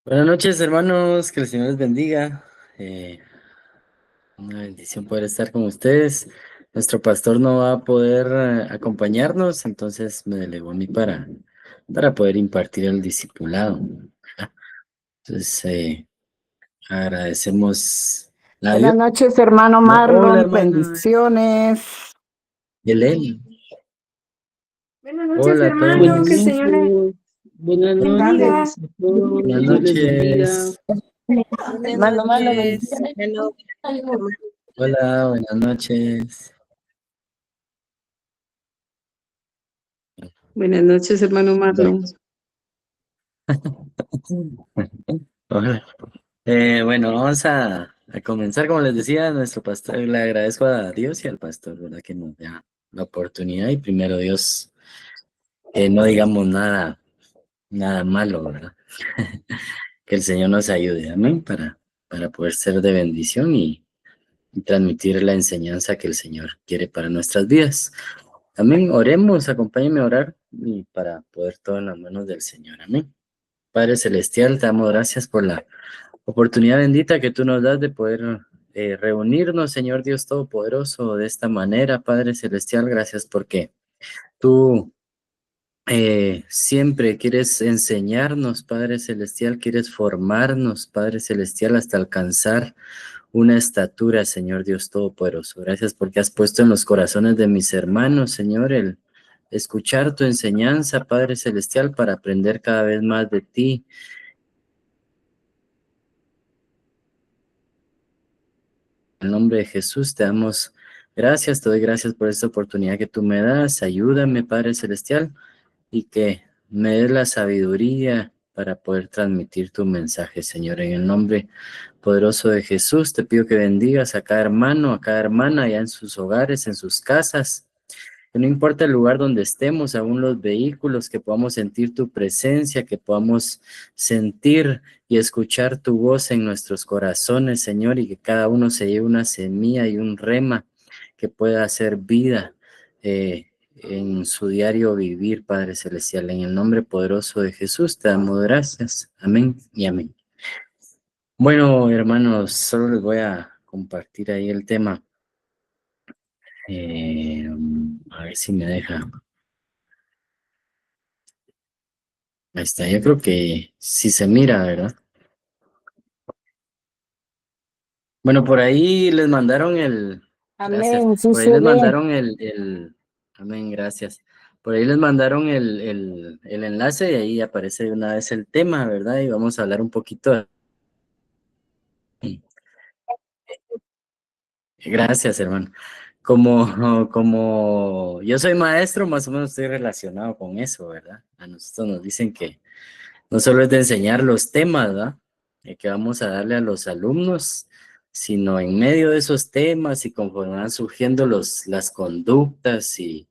Buenas noches, hermanos, que el Señor les bendiga. Eh, una bendición poder estar con ustedes. Nuestro pastor no va a poder acompañarnos, entonces me delegó a mí para poder impartir el discipulado. Entonces, agradecemos a Dios. Buenas noches, hermano Hola, Marlon. hermana Bendiciones. Helen. Buenas noches, Hola a hermano. Que el todos. Señor le Buenas bendiga. noches a todos, Buenas Dios les bendiga. noches. Buenas Hermano Marlon, noches, bendiciones. hermano, hermano. Hola, buenas noches. Buenas noches, hermano Marlon. Hola. Bueno, vamos a comenzar, como les decía, nuestro pastor, le agradezco a Dios y al pastor, ¿verdad? Que nos da la oportunidad y primero Dios, no digamos nada malo, ¿verdad? Que el Señor nos ayude, amén, para poder ser de bendición y transmitir la enseñanza que el Señor quiere para nuestras vidas. Amén, oremos, acompáñenme a orar y para poder todo en las manos del Señor, amén. Padre Celestial, te damos gracias por la oportunidad bendita que tú nos das de poder reunirnos, Señor Dios Todopoderoso, de esta manera, Padre Celestial. Gracias porque tú siempre quieres enseñarnos, Padre Celestial, quieres formarnos, Padre Celestial, hasta alcanzar una estatura, Señor Dios Todopoderoso. Gracias porque has puesto en los corazones de mis hermanos, Señor, el escuchar tu enseñanza, Padre Celestial, para aprender cada vez más de ti. En el nombre de Jesús te damos gracias, te doy gracias por esta oportunidad que tú me das. Ayúdame, Padre Celestial, y que me des la sabiduría para poder transmitir tu mensaje, Señor. En el nombre poderoso de Jesús te pido que bendigas a cada hermano, a cada hermana, allá en sus hogares, en sus casas. Que no importa el lugar donde estemos, aún los vehículos, que podamos sentir tu presencia, que podamos sentir y escuchar tu voz en nuestros corazones, Señor, y que cada uno se lleve una semilla y un rema que pueda hacer vida en su diario vivir, Padre Celestial. En el nombre poderoso de Jesús te damos gracias. Amén y amén. Bueno, hermanos, solo les voy a compartir ahí el tema. A ver si me deja. Ahí está, yo creo que sí se mira, ¿verdad? Bueno, por ahí les mandaron gracias, Amén. Sí por ahí se les ve. mandaron amén, gracias. Por ahí les mandaron el enlace y ahí aparece de una vez el tema, ¿verdad? Y vamos a hablar un poquito. Gracias, hermano. Como yo soy maestro, más o menos estoy relacionado con eso, ¿verdad? A nosotros nos dicen que no solo es de enseñar los temas, ¿verdad? Que vamos a darle a los alumnos, sino en medio de esos temas y conforme van surgiendo las conductas y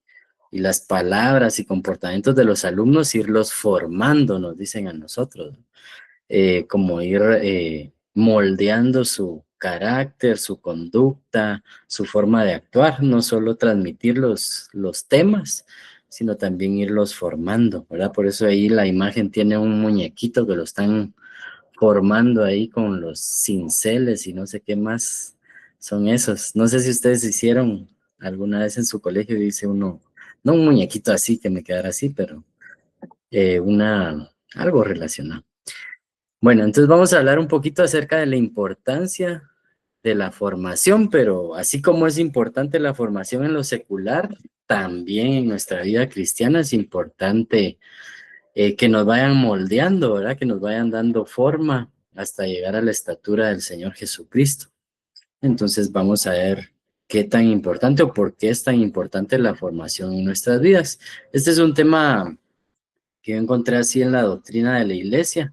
las palabras y comportamientos de los alumnos, irlos formando, nos dicen a nosotros, ¿no? Como ir moldeando su carácter, su conducta, su forma de actuar, no solo transmitir los temas, sino también irlos formando, ¿verdad? Por eso ahí la imagen tiene un muñequito que lo están formando ahí con los cinceles y no sé qué más son esos. No sé si ustedes hicieron alguna vez en su colegio, dice uno, no un muñequito así que me quedara así, pero algo relacionado. Bueno, entonces vamos a hablar un poquito acerca de la importancia de la formación, pero así como es importante la formación en lo secular, también en nuestra vida cristiana es importante que nos vayan moldeando, ¿verdad? Que nos vayan dando forma hasta llegar a la estatura del Señor Jesucristo. Entonces vamos a ver qué tan importante o por qué es tan importante la formación en nuestras vidas. Este es un tema que yo encontré así en la doctrina de la iglesia.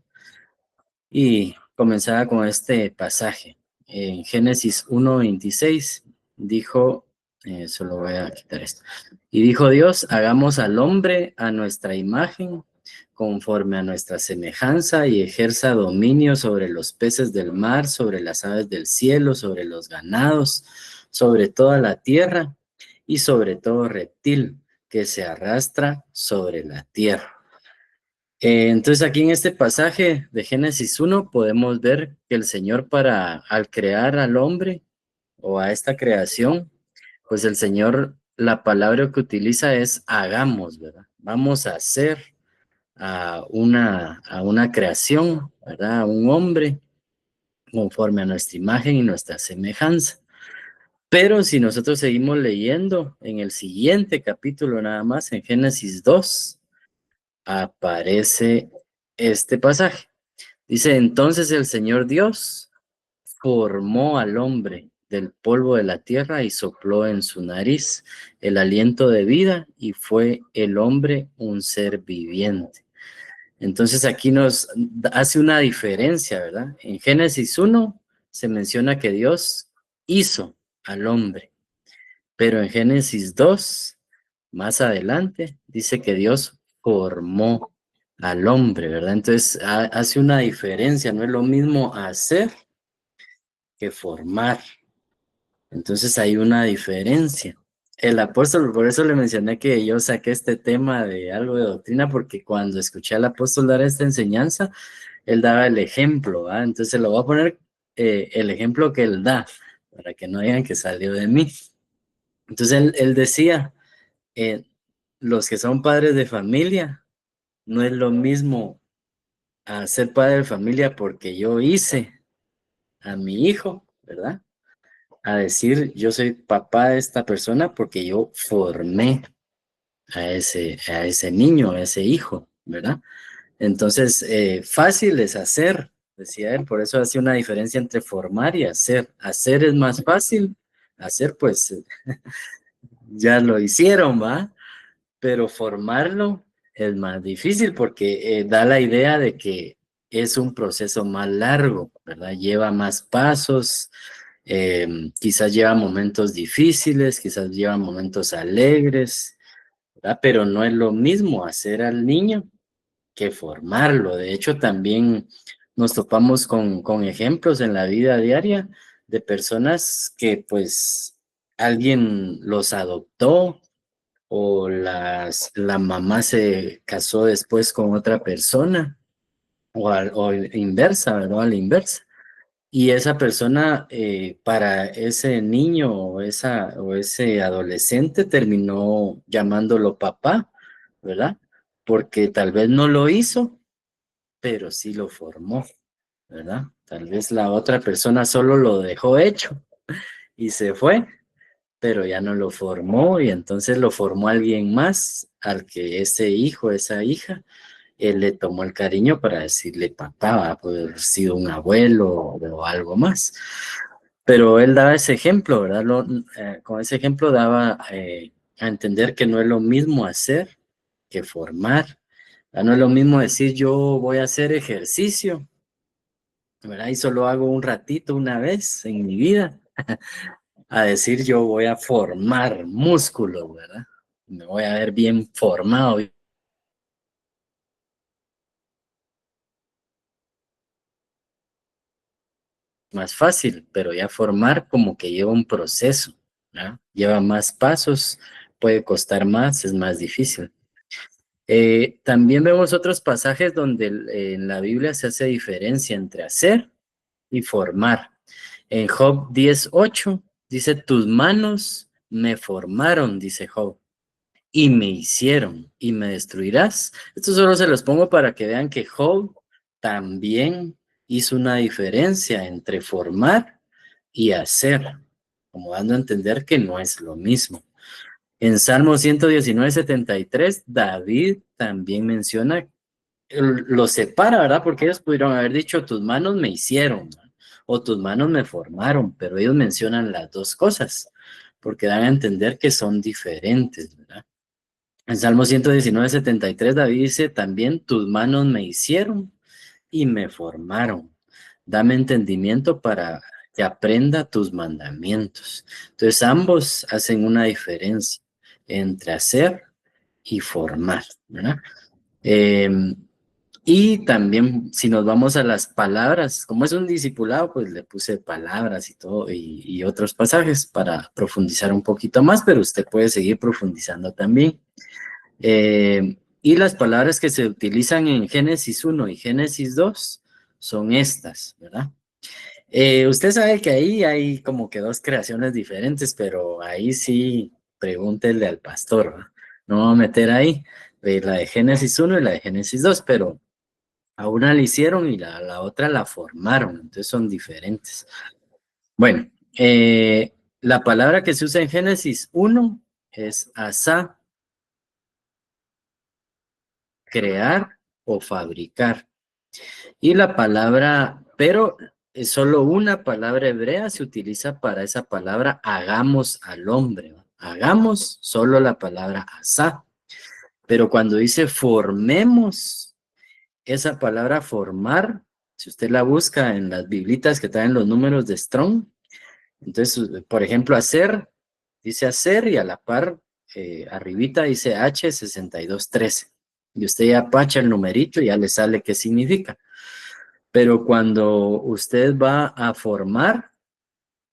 Y comenzaba con este pasaje. En Génesis 1:26 dijo, solo voy a quitar esto, y dijo Dios, hagamos al hombre a nuestra imagen, conforme a nuestra semejanza, y ejerza dominio sobre los peces del mar, sobre las aves del cielo, sobre los ganados, sobre toda la tierra, y sobre todo reptil que se arrastra sobre la tierra. Entonces aquí en este pasaje de Génesis 1 podemos ver que el Señor al crear al hombre o a esta creación, pues el Señor, la palabra que utiliza es hagamos, ¿verdad? Vamos a hacer a una creación, ¿verdad? A un hombre conforme a nuestra imagen y nuestra semejanza. Pero si nosotros seguimos leyendo en el siguiente capítulo nada más, en Génesis 2, aparece este pasaje. Dice, entonces el Señor Dios formó al hombre del polvo de la tierra y sopló en su nariz el aliento de vida y fue el hombre un ser viviente. Entonces aquí nos hace una diferencia, ¿verdad? En Génesis 1 se menciona que Dios hizo al hombre, pero en Génesis 2, más adelante, dice que Dios formó al hombre, ¿verdad? Entonces hace una diferencia, no es lo mismo hacer que formar. Entonces hay una diferencia. El apóstol, por eso le mencioné que yo saqué este tema de algo de doctrina, porque cuando escuché al apóstol dar esta enseñanza, él daba el ejemplo, ¿va? Entonces lo voy a poner el ejemplo que él da, para que no digan que salió de mí. Entonces él decía, los que son padres de familia, no es lo mismo a ser padre de familia porque yo hice a mi hijo, ¿verdad? A decir, yo soy papá de esta persona porque yo formé a ese niño, a ese hijo, ¿verdad? Entonces, fácil es hacer, decía él, por eso hace una diferencia entre formar y hacer. Hacer es más fácil, hacer pues ya lo hicieron, ¿va? Pero formarlo es más difícil porque da la idea de que es un proceso más largo, ¿verdad? Lleva más pasos, quizás lleva momentos difíciles, quizás lleva momentos alegres, ¿verdad? Pero no es lo mismo hacer al niño que formarlo. De hecho, también nos topamos con ejemplos en la vida diaria de personas que pues alguien los adoptó o la mamá se casó después con otra persona o inversa, ¿verdad? A la inversa. Y esa persona, para ese niño o ese adolescente, terminó llamándolo papá, ¿verdad? Porque tal vez no lo hizo, pero sí lo formó, ¿verdad? Tal vez la otra persona solo lo dejó hecho y se fue, pero ya no lo formó y entonces lo formó alguien más al que ese hijo, esa hija, él le tomó el cariño para decirle papá, va a poder haber sido un abuelo o algo más. Pero él daba ese ejemplo, ¿verdad? Con ese ejemplo daba a entender que no es lo mismo hacer que formar. No es lo mismo decir yo voy a hacer ejercicio, ¿verdad? Y solo hago un ratito una vez en mi vida, a decir yo voy a formar músculo, ¿verdad? Me voy a ver bien formado. Más fácil, pero ya formar como que lleva un proceso, ¿verdad? Lleva más pasos, puede costar más, es más difícil. También vemos otros pasajes donde en la Biblia se hace diferencia entre hacer y formar. En Job 10:8 dice, tus manos me formaron, dice Job, y me hicieron, y me destruirás. Esto solo se los pongo para que vean que Job también hizo una diferencia entre formar y hacer, como dando a entender que no es lo mismo. En Salmo 119:73, David también menciona, lo separa, ¿verdad? Porque ellos pudieron haber dicho, tus manos me hicieron, ¿no? O tus manos me formaron, pero ellos mencionan las dos cosas, porque dan a entender que son diferentes, ¿verdad? En Salmo 119:73, David dice, también tus manos me hicieron y me formaron. Dame entendimiento para que aprenda tus mandamientos. Entonces, ambos hacen una diferencia entre hacer y formar, ¿verdad? Y también, si nos vamos a las palabras, como es un discipulado, pues le puse palabras y todo, y otros pasajes para profundizar un poquito más, pero usted puede seguir profundizando también. Y las palabras que se utilizan en Génesis 1 y Génesis 2 son estas, ¿verdad? Usted sabe que ahí hay como que dos creaciones diferentes, pero ahí sí pregúntele al pastor, ¿verdad? No voy a meter ahí la de Génesis 1 y la de Génesis 2, pero a una la hicieron y la otra la formaron, entonces son diferentes. Bueno, la palabra que se usa en Génesis 1 es asá, crear o fabricar. Y la palabra, pero es solo una palabra hebrea se utiliza para esa palabra hagamos al hombre. ¿Va? Hagamos solo la palabra asá. Pero cuando dice formemos, esa palabra formar, si usted la busca en las biblitas que traen los números de Strong, entonces, por ejemplo, hacer, dice hacer y a la par, arribita dice H6213. Y usted ya pacha el numerito y ya le sale qué significa. Pero cuando usted va a formar,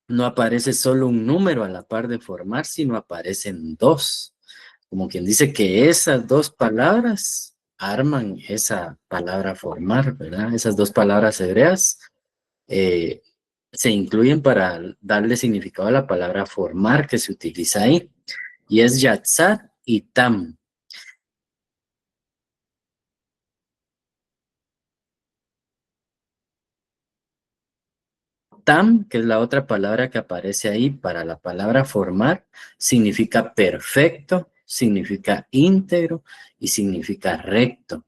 no aparece solo un número a la par de formar, sino aparecen dos. Como quien dice que esas dos palabras arman esa palabra formar, ¿verdad? Esas dos palabras hebreas se incluyen para darle significado a la palabra formar que se utiliza ahí. Y es yatzat y tam. Tam, que es la otra palabra que aparece ahí para la palabra formar, significa perfecto, significa íntegro y significa recto.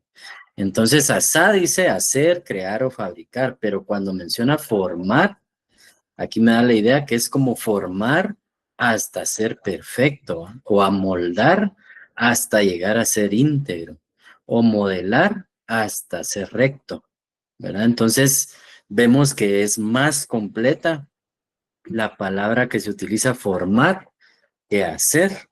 Entonces, asá dice hacer, crear o fabricar, pero cuando menciona formar, aquí me da la idea que es como formar hasta ser perfecto, ¿eh? O amoldar hasta llegar a ser íntegro, o modelar hasta ser recto, ¿verdad? Entonces, vemos que es más completa la palabra que se utiliza formar que hacer.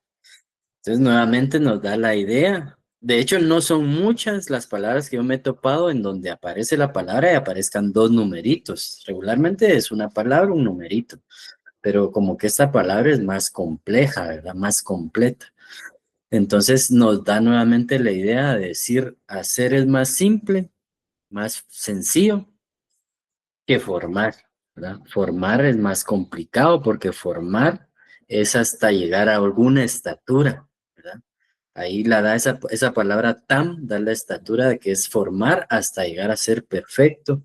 Entonces, nuevamente nos da la idea. De hecho, no son muchas las palabras que yo me he topado en donde aparece la palabra y aparezcan dos numeritos. Regularmente es una palabra, un numerito, pero como que esta palabra es más compleja, ¿verdad? Más completa. Entonces, nos da nuevamente la idea de decir hacer es más simple, más sencillo que formar, ¿verdad? Formar es más complicado porque formar es hasta llegar a alguna estatura, ¿verdad? Ahí la da esa palabra tam, da la estatura de que es formar hasta llegar a ser perfecto,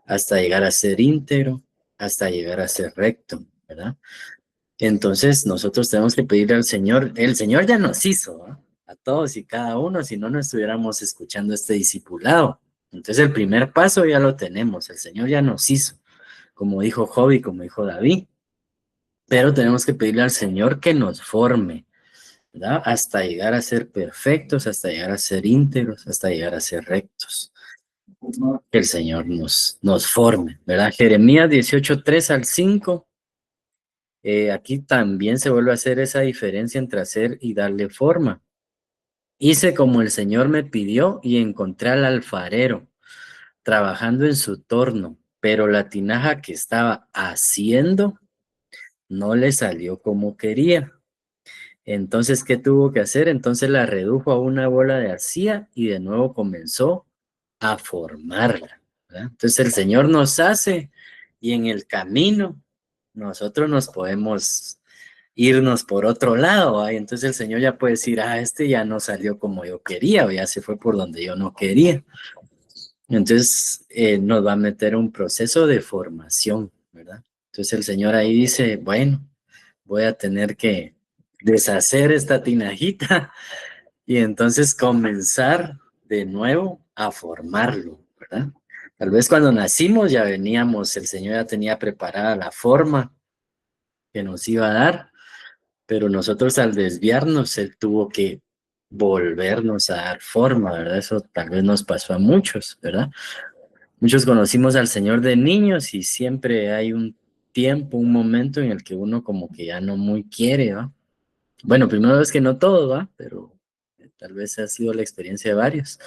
hasta llegar a ser íntegro, hasta llegar a ser recto, ¿verdad? Entonces nosotros tenemos que pedirle al Señor, el Señor ya nos hizo, ¿no? A todos y cada uno, si no, no estuviéramos escuchando este discipulado. Entonces el primer paso ya lo tenemos, el Señor ya nos hizo, como dijo Job y como dijo David, pero tenemos que pedirle al Señor que nos forme, ¿verdad? Hasta llegar a ser perfectos, hasta llegar a ser íntegros, hasta llegar a ser rectos. Que el Señor nos forme, ¿verdad? Jeremías 18:3 al 5. Aquí también se vuelve a hacer esa diferencia entre hacer y darle forma. Hice como el Señor me pidió y encontré al alfarero trabajando en su torno, pero la tinaja que estaba haciendo no le salió como quería. Entonces, ¿qué tuvo que hacer? Entonces la redujo a una bola de arcilla y de nuevo comenzó a formarla, ¿verdad? Entonces el Señor nos hace y en el camino nosotros nos podemos irnos por otro lado, ¿va? Y entonces el Señor ya puede decir, este ya no salió como yo quería o ya se fue por donde yo no quería. Entonces nos va a meter un proceso de formación, ¿verdad? Entonces el Señor ahí dice, bueno, voy a tener que deshacer esta tinajita y entonces comenzar de nuevo a formarlo, ¿verdad? Tal vez cuando nacimos ya veníamos, el Señor ya tenía preparada la forma que nos iba a dar, pero nosotros al desviarnos, Él tuvo que volvernos a dar forma, ¿verdad? Eso tal vez nos pasó a muchos, ¿verdad? Muchos conocimos al Señor de niños y siempre hay un tiempo, un momento en el que uno como que ya no muy quiere, ¿va? Bueno, primero es que no todo, ¿va? Pero tal vez ha sido la experiencia de varios.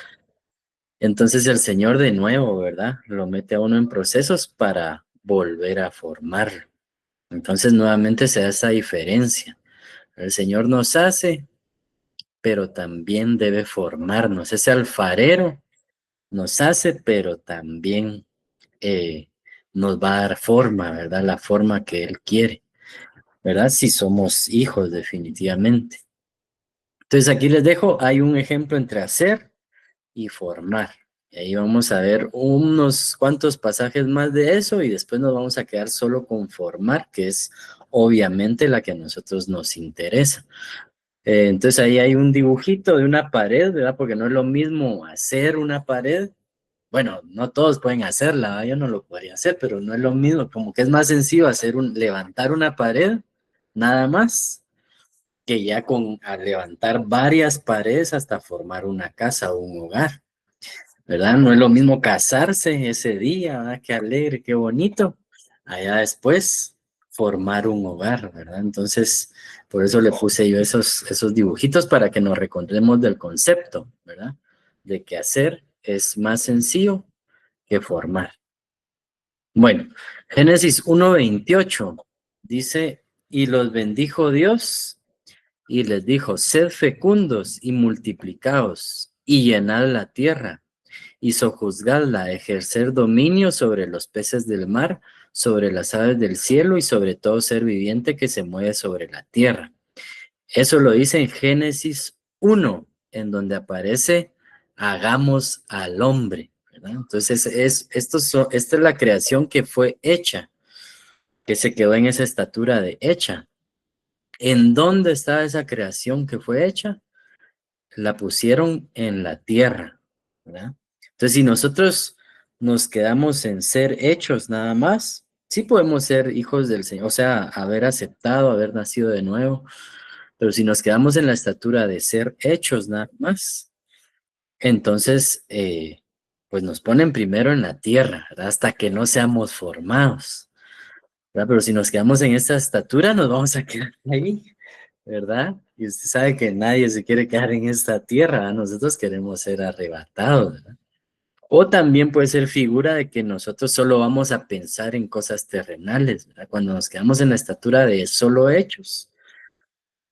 Entonces el Señor de nuevo, ¿verdad? Lo mete a uno en procesos para volver a formarlo. Entonces nuevamente se da esa diferencia. El Señor nos hace, pero también debe formarnos. Ese alfarero nos hace, pero también nos va a dar forma, ¿verdad? La forma que Él quiere, ¿verdad? Si somos hijos, definitivamente. Entonces aquí les dejo, hay un ejemplo entre hacer y formar. Y ahí vamos a ver unos cuantos pasajes más de eso y después nos vamos a quedar solo con formar, que es obviamente la que a nosotros nos interesa. Entonces ahí hay un dibujito de una pared, ¿verdad? Porque no es lo mismo hacer una pared. Bueno, no todos pueden hacerla, ¿verdad? Yo no lo podría hacer, pero no es lo mismo, como que es más sencillo levantar una pared, nada más, que ya al levantar varias paredes hasta formar una casa o un hogar, ¿verdad? No es lo mismo casarse ese día, ¿verdad? Qué alegre, qué bonito. Allá después formar un hogar, ¿verdad? Entonces, por eso le puse yo esos dibujitos para que nos recordemos del concepto, ¿verdad? De que hacer es más sencillo que formar. Bueno, Génesis 1:28 dice, y los bendijo Dios y les dijo, sed fecundos y multiplicaos y llenad la tierra y sojuzgadla, ejercer dominio sobre los peces del mar, sobre las aves del cielo y sobre todo ser viviente que se mueve sobre la tierra. Eso lo dice en Génesis 1, en donde aparece hagamos al hombre, ¿verdad? Entonces esta es la creación que fue hecha, que se quedó en esa estatura de hecha. ¿En dónde está esa creación que fue hecha? La pusieron en la tierra, ¿verdad? Entonces, si nosotros nos quedamos en ser hechos nada más, sí podemos ser hijos del Señor, o sea, haber aceptado, haber nacido de nuevo, pero si nos quedamos en la estatura de ser hechos nada más, entonces, pues nos ponen primero en la tierra, ¿verdad? Hasta que no seamos formados, ¿verdad? Pero si nos quedamos en esta estatura, nos vamos a quedar ahí, ¿verdad? Y usted sabe que nadie se quiere quedar en esta tierra, ¿verdad? Nosotros queremos ser arrebatados, ¿verdad? O también puede ser figura de que nosotros solo vamos a pensar en cosas terrenales, ¿verdad? Cuando nos quedamos en la estatura de solo hechos,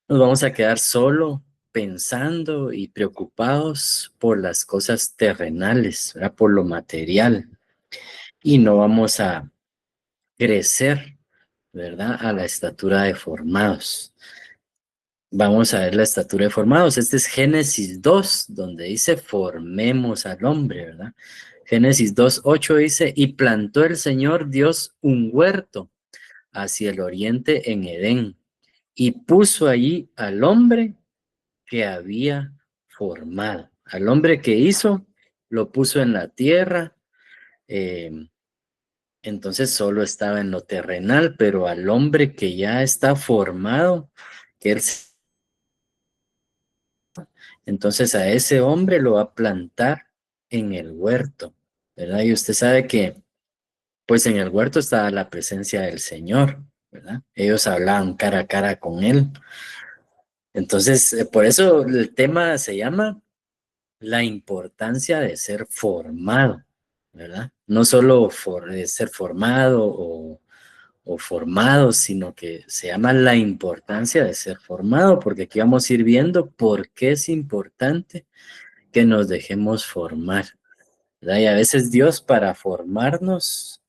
nos vamos a quedar solo pensando y preocupados por las cosas terrenales, ¿verdad? Por lo material. Y no vamos a crecer, ¿verdad? A la estatura de formados. Vamos a ver la estatura de formados. Este es Génesis 2, donde dice formemos al hombre, ¿verdad? Génesis 2:8 dice, y plantó el Señor Dios un huerto hacia el oriente en Edén, y puso allí al hombre que había formado. Al hombre que hizo, lo puso en la tierra, entonces solo estaba en lo terrenal, pero al hombre que ya está formado, que él, entonces a ese hombre lo va a plantar en el huerto, ¿verdad? Y usted sabe que, pues en el huerto estaba la presencia del Señor, ¿verdad? Ellos hablaban cara a cara con él. Entonces, por eso el tema se llama la importancia de ser formado, ¿verdad? No solo ser formado o formado, sino que se llama la importancia de ser formado, porque aquí vamos a ir viendo por qué es importante que nos dejemos formar, ¿verdad? Y a veces Dios para formarnos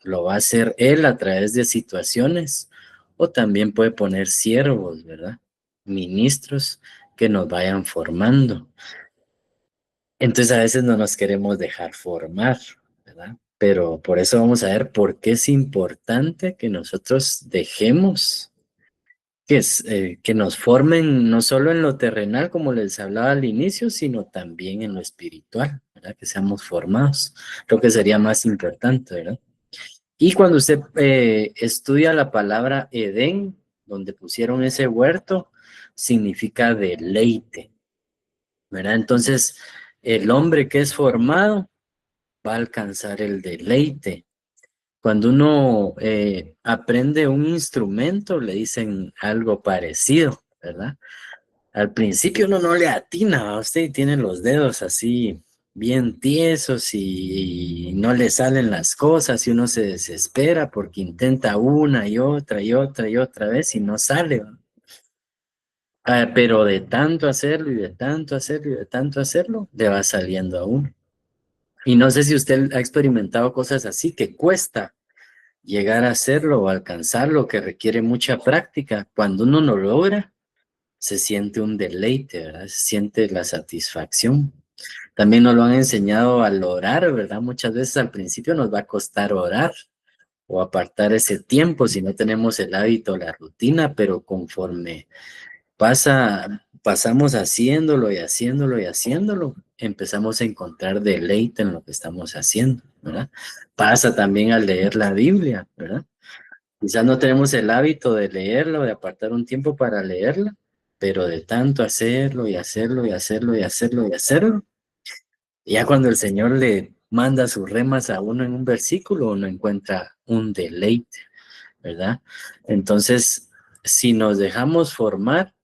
lo va a hacer Él a través de situaciones o también puede poner siervos, ¿verdad? Ministros que nos vayan formando. Entonces a veces no nos queremos dejar formar, ¿verdad? Pero por eso vamos a ver por qué es importante que nosotros dejemos que nos formen no solo en lo terrenal, como les hablaba al inicio, sino también en lo espiritual, ¿verdad? Que seamos formados. Creo que sería más importante, ¿verdad? Y cuando usted estudia la palabra Edén, donde pusieron ese huerto, significa deleite, ¿verdad? Entonces, el hombre que es formado va a alcanzar el deleite. Cuando uno aprende un instrumento, le dicen algo parecido, ¿verdad? Al principio uno no le atina a usted y tiene los dedos así bien tiesos y no le salen las cosas y uno se desespera porque intenta una y otra y otra y otra vez y no sale, ¿verdad? Pero de tanto hacerlo y de tanto hacerlo y de tanto hacerlo, le va saliendo a uno. Y no sé si usted ha experimentado cosas así que cuesta llegar a hacerlo o alcanzarlo, que requiere mucha práctica. Cuando uno no logra, se siente un deleite, ¿verdad? Se siente la satisfacción. También nos lo han enseñado al orar, ¿verdad? Muchas veces al principio nos va a costar orar o apartar ese tiempo si no tenemos el hábito, la rutina, pero conforme pasamos haciéndolo y haciéndolo y haciéndolo, empezamos a encontrar deleite en lo que estamos haciendo, ¿verdad? Pasa también al leer la Biblia, ¿verdad? Quizás no tenemos el hábito de leerla o de apartar un tiempo para leerla, pero de tanto hacerlo y hacerlo y hacerlo y hacerlo y hacerlo, ya cuando el Señor le manda sus remas a uno en un versículo, uno encuentra un deleite, ¿verdad? Entonces, si nos dejamos formar,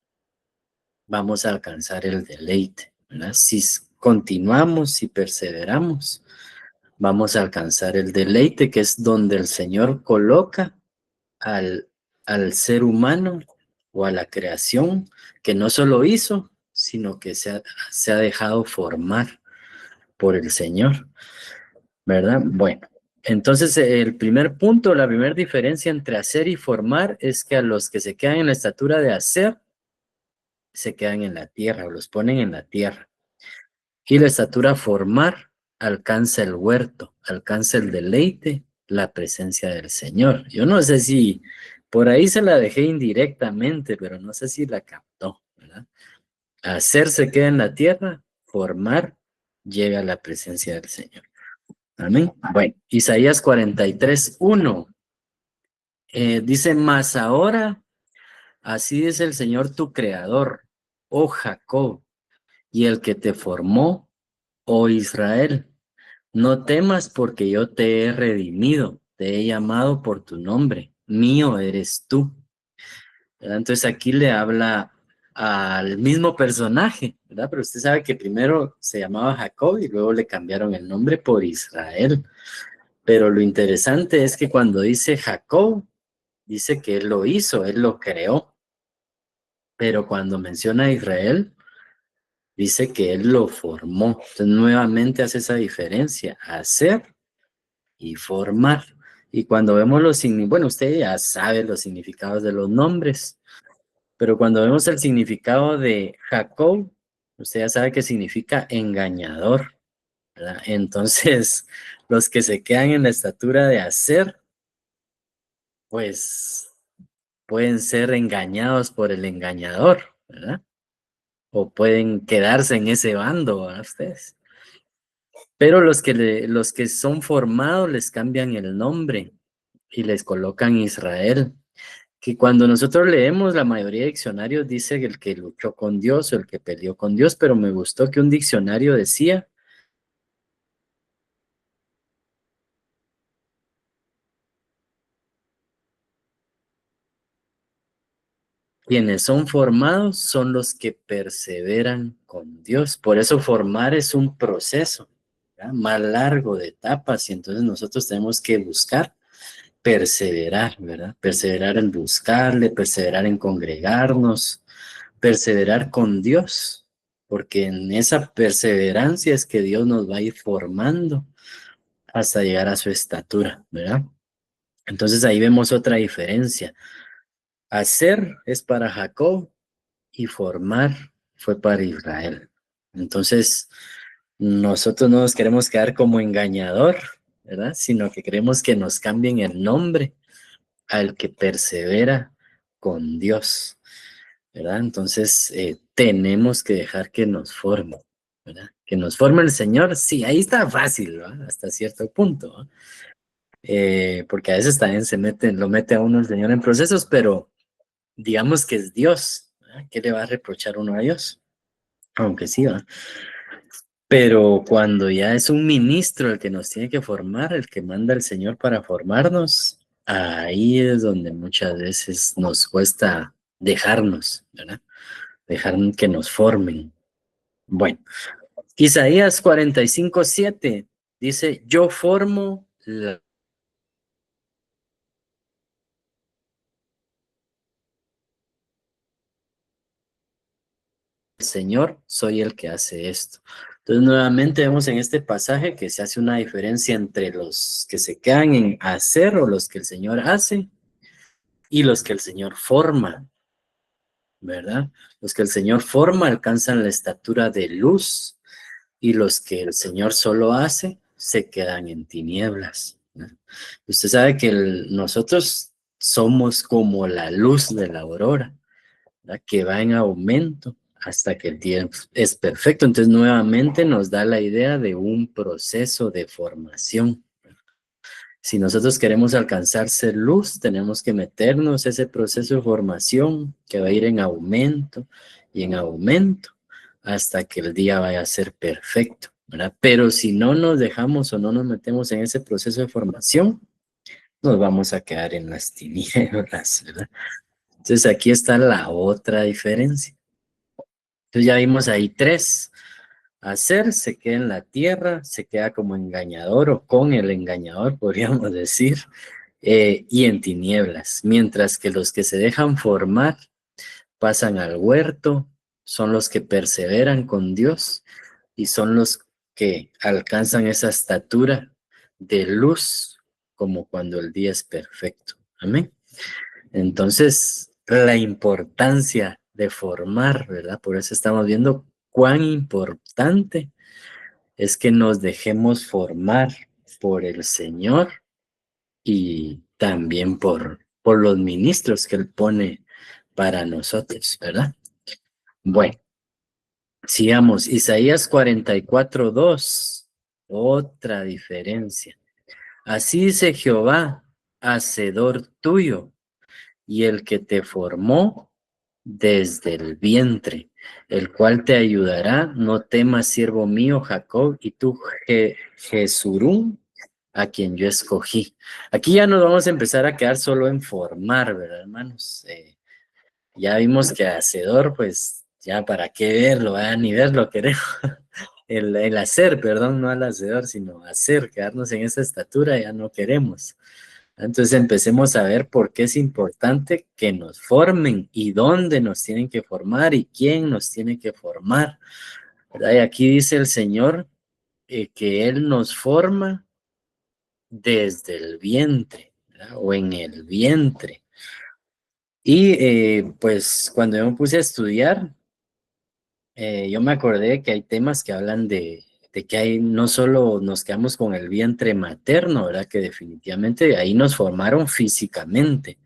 vamos a alcanzar el deleite, ¿verdad? Si continuamos, si perseveramos, vamos a alcanzar el deleite, que es donde el Señor coloca al ser humano o a la creación, que no solo hizo, sino que se ha dejado formar por el Señor, ¿verdad? Bueno, entonces el primer punto, la primera diferencia entre hacer y formar es que a los que se quedan en la estatura de hacer, se quedan en la tierra o los ponen en la tierra. Y la estatura formar alcanza el huerto, alcanza el deleite, la presencia del Señor. Yo no sé si por ahí se la dejé indirectamente, pero no sé si la captó, ¿verdad? Hacer se queda en la tierra, formar llega a la presencia del Señor. Amén. Bueno, Isaías 43:1 dice, mas ahora, así es el Señor tu creador, oh Jacob, y el que te formó, oh Israel. No temas porque yo te he redimido, te he llamado por tu nombre, mío eres tú. ¿Verdad? Entonces aquí le habla al mismo personaje, ¿verdad? Pero usted sabe que primero se llamaba Jacob y luego le cambiaron el nombre por Israel. Pero lo interesante es que cuando dice Jacob, dice que él lo hizo, él lo creó. Pero cuando menciona a Israel, dice que él lo formó. Entonces nuevamente hace esa diferencia, hacer y formar. Y cuando vemos bueno, usted ya sabe los significados de los nombres, pero cuando vemos el significado de Jacob, usted ya sabe que significa engañador, ¿verdad? Entonces, los que se quedan en la estatura de hacer, pues pueden ser engañados por el engañador, ¿verdad? O pueden quedarse en ese bando, ¿verdad? Ustedes. Pero los que son formados les cambian el nombre y les colocan Israel. Que cuando nosotros leemos, la mayoría de diccionarios dice el que luchó con Dios o el que peleó con Dios, pero me gustó que un diccionario decía quienes son formados son los que perseveran con Dios. Por eso formar es un proceso, ¿verdad? Más largo de etapas y entonces nosotros tenemos que buscar perseverar, ¿verdad? Perseverar en buscarle, perseverar en congregarnos, perseverar con Dios, porque en esa perseverancia es que Dios nos va a ir formando hasta llegar a su estatura, ¿verdad? Entonces ahí vemos otra diferencia. Hacer es para Jacob y formar fue para Israel. Entonces, nosotros no nos queremos quedar como engañador, ¿verdad? Sino que queremos que nos cambien el nombre al que persevera con Dios, ¿verdad? Entonces, tenemos que dejar que nos forme, ¿verdad? Que nos forme el Señor, sí, ahí está fácil, ¿verdad? Hasta cierto punto, ¿verdad? Porque a veces también lo mete a uno el Señor en procesos, pero digamos que es Dios, ¿verdad? ¿Qué le va a reprochar uno a Dios? Aunque sí, ¿verdad? Pero cuando ya es un ministro el que nos tiene que formar, el que manda el Señor para formarnos, ahí es donde muchas veces nos cuesta dejarnos, ¿verdad? Dejar que nos formen. Bueno, Isaías 45:7 dice, yo formo Señor, soy el que hace esto. Entonces, nuevamente vemos en este pasaje que se hace una diferencia entre los que se quedan en hacer o los que el Señor hace y los que el Señor forma, ¿verdad? Los que el Señor forma alcanzan la estatura de luz y los que el Señor solo hace se quedan en tinieblas, ¿no? Usted sabe que nosotros somos como la luz de la aurora, ¿verdad? Que va en aumento hasta que el día es perfecto. Entonces nuevamente nos da la idea de un proceso de formación. Si nosotros queremos alcanzar ser luz, tenemos que meternos ese proceso de formación que va a ir en aumento y en aumento hasta que el día vaya a ser perfecto, ¿verdad? Pero si no nos dejamos o no nos metemos en ese proceso de formación, nos vamos a quedar en las tinieblas, ¿verdad? Entonces aquí está la otra diferencia. Entonces ya vimos ahí tres. Hacer se queda en la tierra, se queda como engañador o con el engañador, podríamos decir, y en tinieblas. Mientras que los que se dejan formar pasan al huerto, son los que perseveran con Dios y son los que alcanzan esa estatura de luz como cuando el día es perfecto. Amén. Entonces, la importancia de formar, ¿verdad? Por eso estamos viendo cuán importante es que nos dejemos formar por el Señor y también por los ministros que Él pone para nosotros, ¿verdad? Bueno, sigamos. Isaías 44:2, otra diferencia. Así dice Jehová, hacedor tuyo, y el que te formó desde el vientre, el cual te ayudará. No temas, siervo mío, Jacob, y tú, Jesurún, a quien yo escogí. Aquí ya nos vamos a empezar a quedar solo en formar, ¿verdad, hermanos? Ya vimos que hacedor, pues, ya para qué verlo, ni verlo queremos. El hacer, perdón, no al hacedor, sino hacer, quedarnos en esa estatura ya no queremos. Entonces empecemos a ver por qué es importante que nos formen y dónde nos tienen que formar y quién nos tiene que formar, ¿verdad? Y aquí dice el Señor que Él nos forma desde el vientre, ¿verdad? O en el vientre. Y pues cuando yo me puse a estudiar, yo me acordé que hay temas que hablan de que hay, no solo nos quedamos con el vientre materno, ¿verdad? Que definitivamente ahí nos formaron físicamente,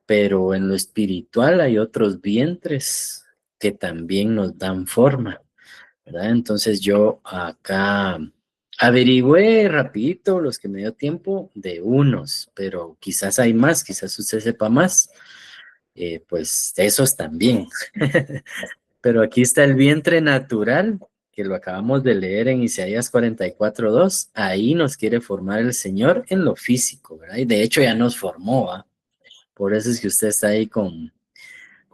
pero en lo espiritual hay otros vientres que también nos dan forma, ¿verdad? Entonces yo acá averigüé rapidito los que me dio tiempo de unos, pero quizás hay más, quizás usted sepa más, pues esos también. Pero aquí está el vientre natural, que lo acabamos de leer en Isaías 44:2. Ahí nos quiere formar el Señor en lo físico, ¿verdad? Y de hecho ya nos formó, ¿va? Por eso es que usted está ahí con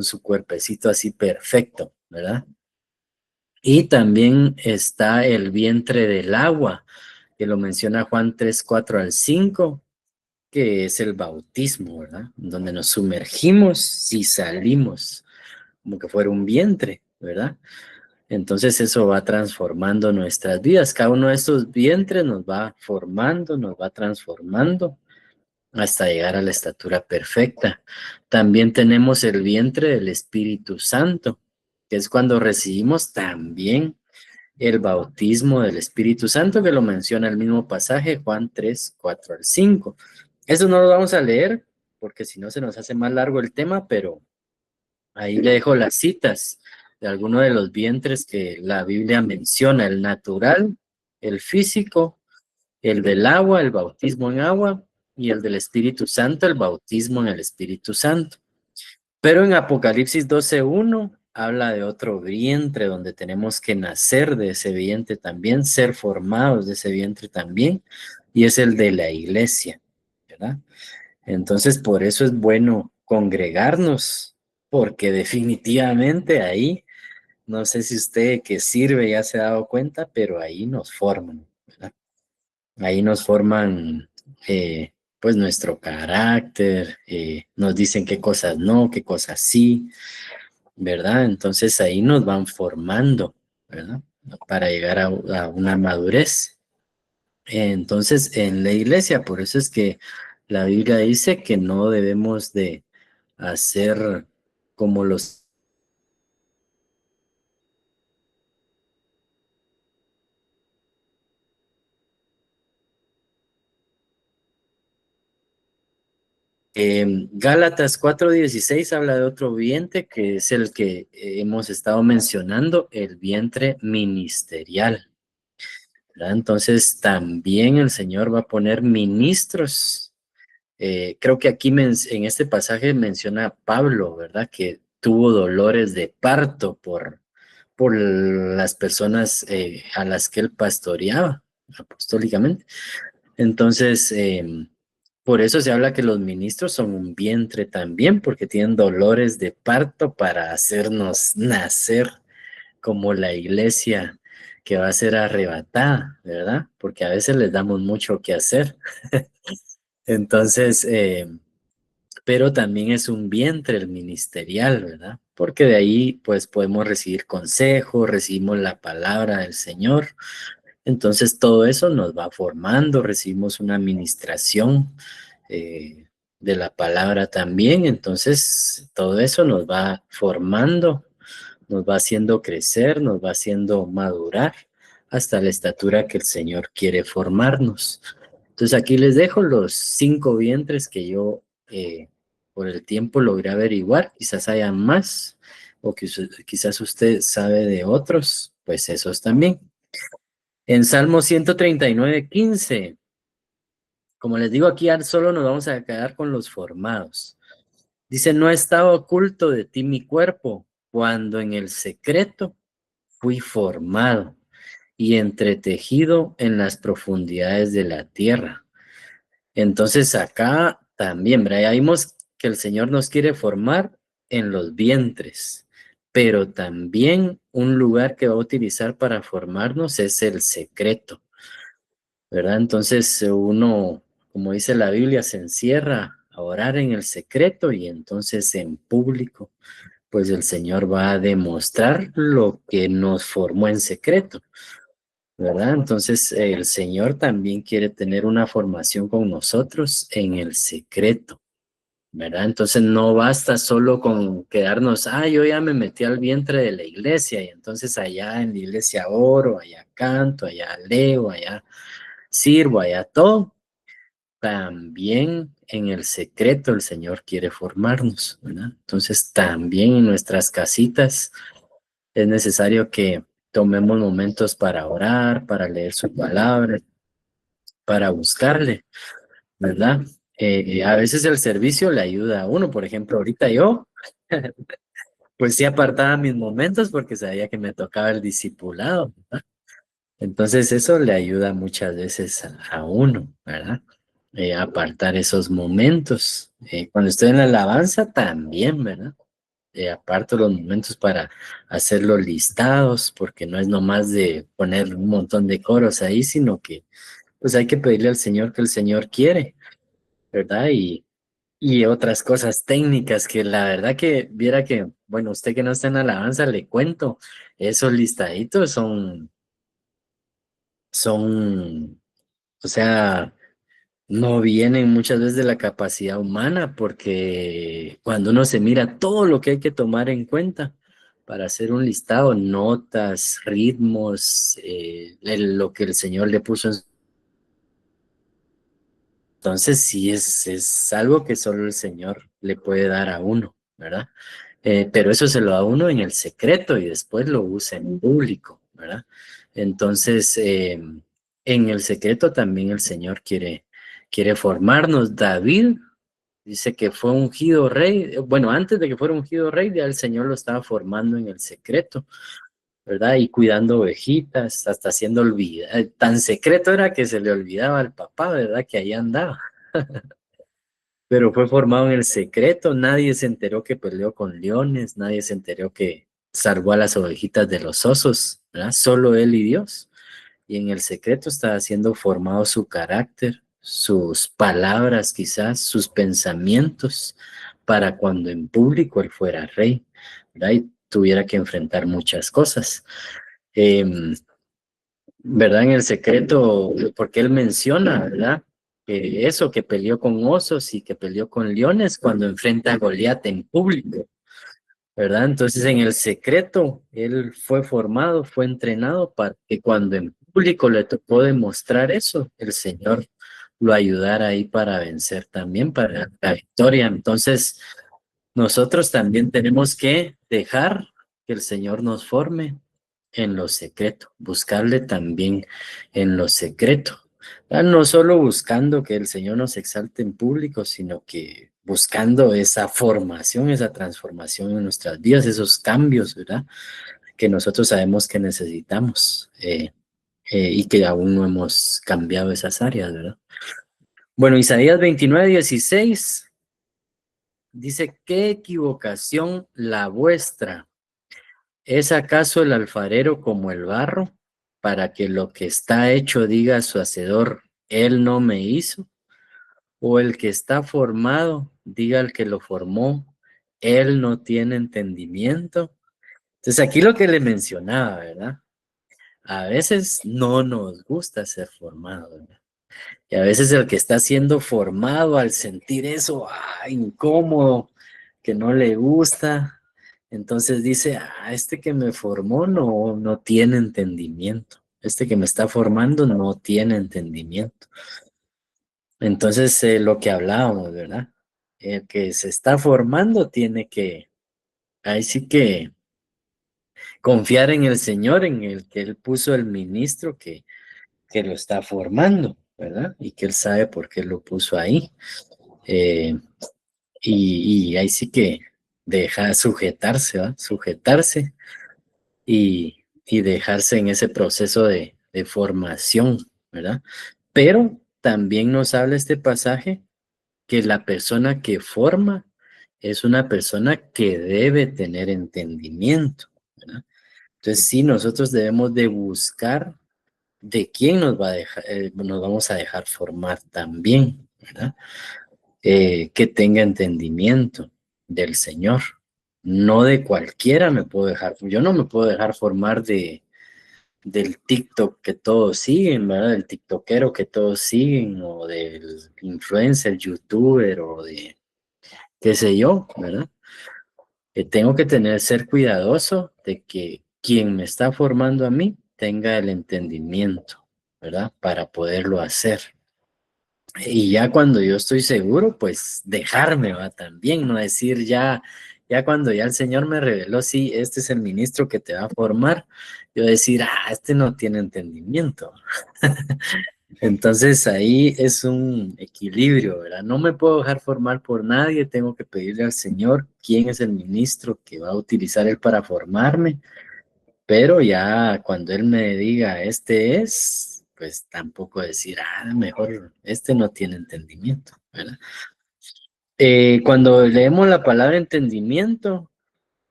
su cuerpecito así perfecto, ¿verdad? Y también está el vientre del agua, que lo menciona Juan 3:4-5, que es el bautismo, ¿verdad? Donde nos sumergimos y salimos, como que fuera un vientre, ¿verdad? Entonces eso va transformando nuestras vidas. Cada uno de estos vientres nos va formando, nos va transformando hasta llegar a la estatura perfecta. También tenemos el vientre del Espíritu Santo, que es cuando recibimos también el bautismo del Espíritu Santo, que lo menciona el mismo pasaje, Juan 3:4-5. Eso no lo vamos a leer, porque si no se nos hace más largo el tema, pero ahí le dejo las citas de algunos de los vientres que la Biblia menciona: el natural, el físico, el del agua, el bautismo en agua, y el del Espíritu Santo, el bautismo en el Espíritu Santo. Pero en Apocalipsis 12:1 habla de otro vientre donde tenemos que nacer de ese vientre también, ser formados de ese vientre también, y es el de la iglesia, ¿verdad? Entonces, por eso es bueno congregarnos, porque definitivamente ahí, no sé si usted que sirve ya se ha dado cuenta, pero ahí nos forman, ¿verdad? Ahí nos forman, pues, nuestro carácter, nos dicen qué cosas no, qué cosas sí, ¿verdad? Entonces ahí nos van formando, ¿verdad? Para llegar a una madurez. Entonces, en la iglesia, por eso es que la Biblia dice que no debemos de hacer como los Gálatas 4:16 habla de otro vientre que es el que hemos estado mencionando, el vientre ministerial, ¿verdad? Entonces también el Señor va a poner ministros. Creo que aquí en este pasaje menciona a Pablo, ¿verdad? Que tuvo dolores de parto por las personas a las que él pastoreaba apostólicamente. Entonces, por eso se habla que los ministros son un vientre también, porque tienen dolores de parto para hacernos nacer como la iglesia que va a ser arrebatada, ¿verdad? Porque a veces les damos mucho que hacer. Entonces, pero también es un vientre el ministerial, ¿verdad? Porque de ahí pues podemos recibir consejo, recibimos la palabra del Señor. Entonces todo eso nos va formando, recibimos una administración de la palabra también. Entonces todo eso nos va formando, nos va haciendo crecer, nos va haciendo madurar hasta la estatura que el Señor quiere formarnos. Entonces aquí les dejo los 5 vientres que yo por el tiempo logré averiguar. Quizás haya más o quizás usted sabe de otros, pues esos también. En Salmo 139:15, como les digo aquí, solo nos vamos a quedar con los formados. Dice, no estaba oculto de ti mi cuerpo, cuando en el secreto fui formado y entretejido en las profundidades de la tierra. Entonces acá también, ¿verdad? Ya vimos que el Señor nos quiere formar en los vientres, pero también un lugar que va a utilizar para formarnos es el secreto, ¿verdad? Entonces uno, como dice la Biblia, se encierra a orar en el secreto y entonces en público, pues el Señor va a demostrar lo que nos formó en secreto, ¿verdad? Entonces el Señor también quiere tener una formación con nosotros en el secreto, ¿verdad? Entonces no basta solo con quedarnos, yo ya me metí al vientre de la iglesia y entonces allá en la iglesia oro, allá canto, allá leo, allá sirvo, allá todo. También en el secreto el Señor quiere formarnos, ¿verdad? Entonces también en nuestras casitas es necesario que tomemos momentos para orar, para leer su palabra, para buscarle, ¿verdad? A veces el servicio le ayuda a uno. Por ejemplo, ahorita yo, pues sí apartaba mis momentos porque sabía que me tocaba el discipulado, ¿verdad? Entonces eso le ayuda muchas veces a uno, ¿verdad? Apartar esos momentos. Cuando estoy en la alabanza también, ¿verdad? Aparto los momentos para hacer los listados, porque no es nomás de poner un montón de coros ahí, sino que pues hay que pedirle al Señor que el Señor quiere, ¿verdad? Y otras cosas técnicas que la verdad que viera que, bueno, usted que no está en alabanza, le cuento, esos listaditos son, o sea, no vienen muchas veces de la capacidad humana, porque cuando uno se mira todo lo que hay que tomar en cuenta para hacer un listado, notas, ritmos, lo que el Señor le puso entonces sí es algo que solo el Señor le puede dar a uno, ¿verdad? Pero eso se lo da a uno en el secreto y después lo usa en público, ¿verdad? Entonces, en el secreto también el Señor quiere formarnos. David dice que fue ungido rey. Bueno, antes de que fuera ungido rey, ya el Señor lo estaba formando en el secreto, ¿verdad? Y cuidando ovejitas, hasta haciendo olvidar. Tan secreto era que se le olvidaba al papá, ¿verdad? Que ahí andaba. Pero fue formado en el secreto, nadie se enteró que peleó con leones, nadie se enteró que salvó a las ovejitas de los osos, ¿verdad? Solo él y Dios. Y en el secreto estaba siendo formado su carácter, sus palabras quizás, sus pensamientos, para cuando en público él fuera rey, ¿verdad? Y tuviera que enfrentar muchas cosas. ¿Verdad? En el secreto, porque él menciona, ¿verdad? Que eso, que peleó con osos y que peleó con leones cuando enfrenta a Goliat en público, ¿verdad? Entonces en el secreto, él fue formado, fue entrenado para que cuando en público le tocó demostrar eso, el Señor lo ayudara ahí para vencer también, para la victoria. Entonces, nosotros también tenemos que dejar que el Señor nos forme en lo secreto, buscarle también en lo secreto. No solo buscando que el Señor nos exalte en público, sino que buscando esa formación, esa transformación en nuestras vidas, esos cambios, ¿verdad? Que nosotros sabemos que necesitamos y que aún no hemos cambiado esas áreas, ¿verdad? Bueno, Isaías 29:16 dice, ¿qué equivocación la vuestra? ¿Es acaso el alfarero como el barro, para que lo que está hecho diga a su hacedor, él no me hizo? ¿O el que está formado diga al que lo formó, él no tiene entendimiento? Entonces aquí lo que le mencionaba, ¿verdad? A veces no nos gusta ser formado, ¿verdad? Y a veces el que está siendo formado al sentir eso, incómodo, que no le gusta, entonces dice, este que me formó no tiene entendimiento. Este que me está formando no tiene entendimiento. Entonces, lo que hablábamos, ¿verdad? El que se está formando tiene que, ahí sí que confiar en el Señor, en el que Él puso el ministro que lo está formando, ¿verdad? Y que Él sabe por qué lo puso ahí. Y ahí sí que deja sujetarse, ¿va? Sujetarse y dejarse en ese proceso de formación, ¿verdad? Pero también nos habla este pasaje que la persona que forma es una persona que debe tener entendimiento, ¿verdad? Entonces sí, nosotros debemos de buscar de quién nos va a dejar, nos vamos a dejar formar también, ¿verdad? Que tenga entendimiento del Señor. No de cualquiera me puedo dejar, yo no me puedo dejar formar del TikTok que todos siguen, ¿verdad? Del TikTokero que todos siguen, o del influencer, youtuber, o de qué sé yo, ¿verdad? Tengo que ser cuidadoso de que quien me está formando a mí tenga el entendimiento, ¿verdad? Para poderlo hacer. Y ya cuando yo estoy seguro, pues dejarme, va también, no decir ya cuando ya el Señor me reveló, sí, este es el ministro que te va a formar, yo decir, este no tiene entendimiento. Entonces ahí es un equilibrio, ¿verdad? No me puedo dejar formar por nadie, tengo que pedirle al Señor quién es el ministro que va a utilizar Él para formarme, pero ya cuando Él me diga, este es, pues tampoco decir, mejor, este no tiene entendimiento, ¿verdad? Cuando leemos la palabra entendimiento,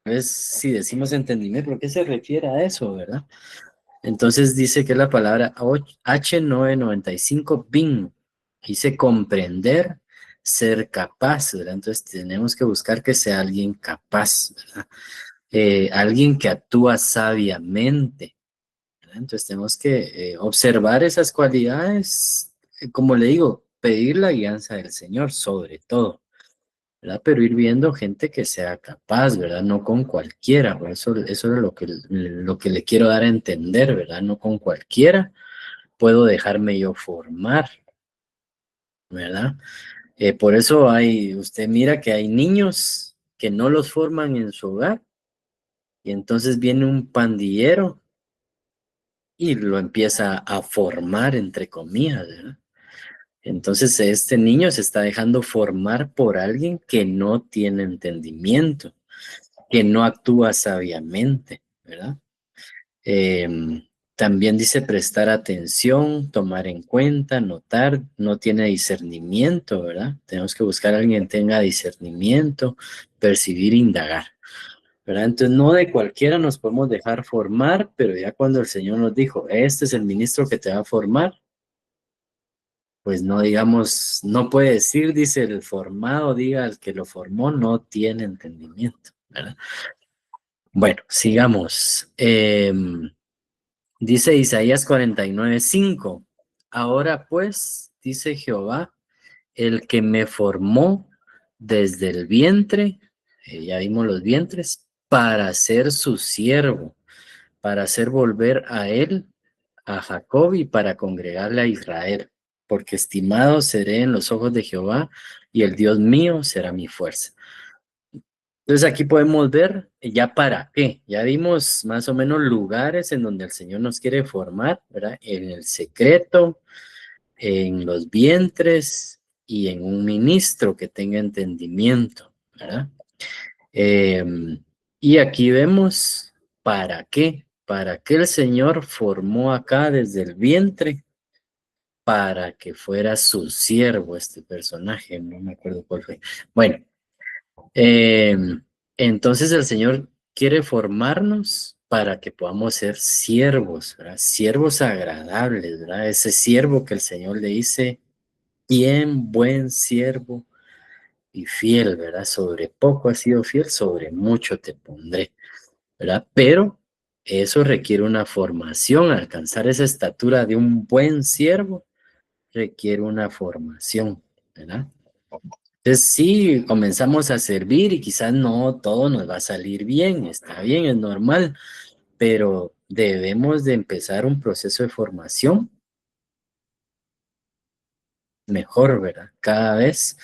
es si decimos entendimiento, ¿por qué se refiere a eso, verdad? Entonces dice que la palabra H995 BIN, dice comprender, ser capaz, ¿verdad? Entonces tenemos que buscar que sea alguien capaz, ¿verdad? Alguien que actúa sabiamente, ¿verdad? Entonces tenemos que observar esas cualidades, como le digo, pedir la guianza del Señor sobre todo, ¿verdad? Pero ir viendo gente que sea capaz, ¿verdad? No con cualquiera, por eso es lo que le quiero dar a entender, ¿verdad? No con cualquiera puedo dejarme yo formar, ¿verdad? Por eso usted mira que hay niños que no los forman en su hogar y entonces viene un pandillero y lo empieza a formar, entre comillas, ¿verdad? Entonces este niño se está dejando formar por alguien que no tiene entendimiento, que no actúa sabiamente, ¿verdad? También dice prestar atención, tomar en cuenta, notar, no tiene discernimiento, ¿verdad? Tenemos que buscar a alguien que tenga discernimiento, percibir, indagar, ¿verdad? Entonces no de cualquiera nos podemos dejar formar, pero ya cuando el Señor nos dijo, este es el ministro que te va a formar, pues no digamos, no puede decir, dice el formado, diga el que lo formó, no tiene entendimiento, ¿verdad? Bueno, sigamos. Dice Isaías 49:5. Ahora pues, dice Jehová, el que me formó desde el vientre, ya vimos los vientres, para ser su siervo, para hacer volver a él, a Jacob y para congregarle a Israel, porque estimado seré en los ojos de Jehová y el Dios mío será mi fuerza. Entonces aquí podemos ver ya para qué. Ya vimos más o menos lugares en donde el Señor nos quiere formar, ¿verdad? En el secreto, en los vientres y en un ministro que tenga entendimiento, ¿verdad? Y aquí vemos para qué. Para qué el Señor formó acá desde el vientre para que fuera su siervo este personaje. No me acuerdo cuál fue. Bueno. Entonces el Señor quiere formarnos para que podamos ser siervos, ¿verdad? Siervos agradables, ¿verdad? Ese siervo que el Señor le dice, bien buen siervo y fiel, ¿verdad? Sobre poco has sido fiel, sobre mucho te pondré, ¿verdad? Pero eso requiere una formación, alcanzar esa estatura de un buen siervo requiere una formación, ¿verdad? Entonces sí, comenzamos a servir y quizás no todo nos va a salir bien, está bien, es normal, pero debemos de empezar un proceso de formación mejor, ¿verdad? Cada vez